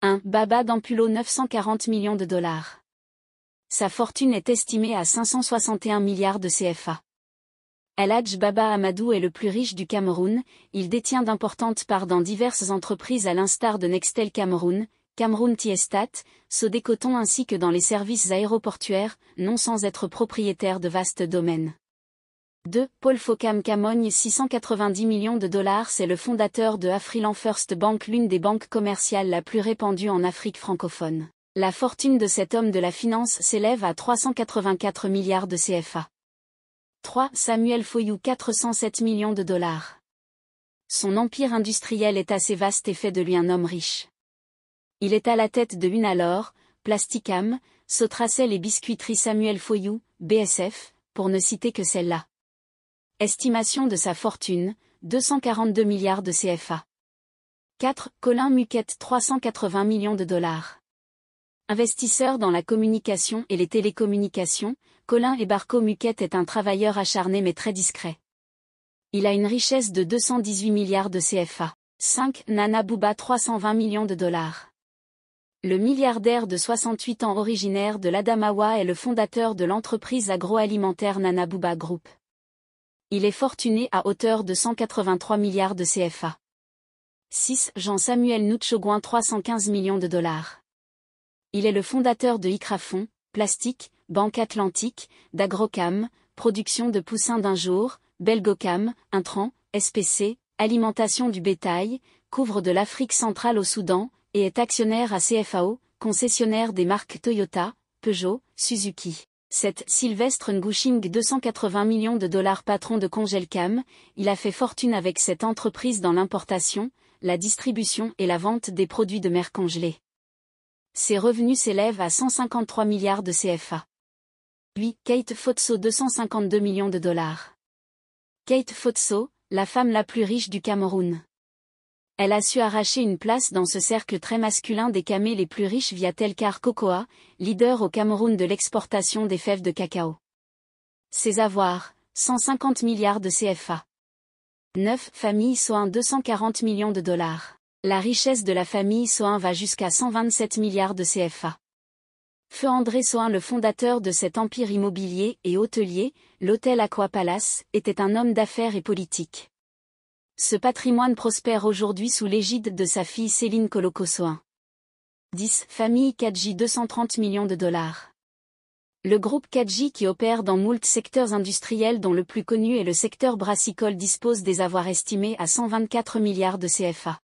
1. Baba Dampulo 940 millions de dollars. Sa fortune est estimée à 561 milliards de CFA. El Hadj Baba Amadou est le plus riche du Cameroun, il détient d'importantes parts dans diverses entreprises à l'instar de Nextel Cameroun, Cameroun Tiestat, Sodécoton ainsi que dans les services aéroportuaires, non sans être propriétaire de vastes domaines. 2. Paul Fokam Kamogne 690 millions de dollars. C'est le fondateur de Afriland First Bank, l'une des banques commerciales la plus répandue en Afrique francophone. La fortune de cet homme de la finance s'élève à 384 milliards de CFA. 3. Samuel Foyou 407 millions de dollars. Son empire industriel est assez vaste et fait de lui un homme riche. Il est à la tête de Unalor, Plasticam, Sotracel et Biscuiterie Samuel Foyou, BSF, pour ne citer que celle-là. Estimation de sa fortune, 242 milliards de CFA. 4. Colin Muquette 380 millions de dollars. Investisseur dans la communication et les télécommunications, Colin Ebarko Muquette est un travailleur acharné mais très discret. Il a une richesse de 218 milliards de CFA. 5. Nana Bouba 320 millions de dollars. Le milliardaire de 68 ans originaire de l'Adamawa est le fondateur de l'entreprise agroalimentaire Nana Bouba Group. Il est fortuné à hauteur de 183 milliards de CFA. 6. Jean-Samuel Noutchogouin 315 millions de dollars. Il est le fondateur de Icrafon, Plastique, Banque Atlantique, d'Agrocam, production de poussins d'un jour, Belgocam, Intran, SPC, alimentation du bétail, couvre de l'Afrique centrale au Soudan, et est actionnaire à CFAO, concessionnaire des marques Toyota, Peugeot, Suzuki. 7. Sylvestre Ngushing 280 millions de dollars. Patron de Congelcam, il a fait fortune avec cette entreprise dans l'importation, la distribution et la vente des produits de mer congelés. Ses revenus s'élèvent à 153 milliards de CFA. 8. Kate Fotso 252 millions de dollars. Kate Fotso, la femme la plus riche du Cameroun. Elle a su arracher une place dans ce cercle très masculin des camés les plus riches via Telcar Cocoa, leader au Cameroun de l'exportation des fèves de cacao. Ses avoirs, 150 milliards de CFA. 9. Famille Soin 240 millions de dollars. La richesse de la famille Soin va jusqu'à 127 milliards de CFA. Feu André Soin, le fondateur de cet empire immobilier et hôtelier, l'hôtel Aqua Palace, était un homme d'affaires et politique. Ce patrimoine prospère aujourd'hui sous l'égide de sa fille Céline Koloko Soin. 10. Famille Kadji 230 millions de dollars. Le groupe Kadji qui opère dans moult secteurs industriels dont le plus connu est le secteur brassicole dispose des avoirs estimés à 124 milliards de CFA.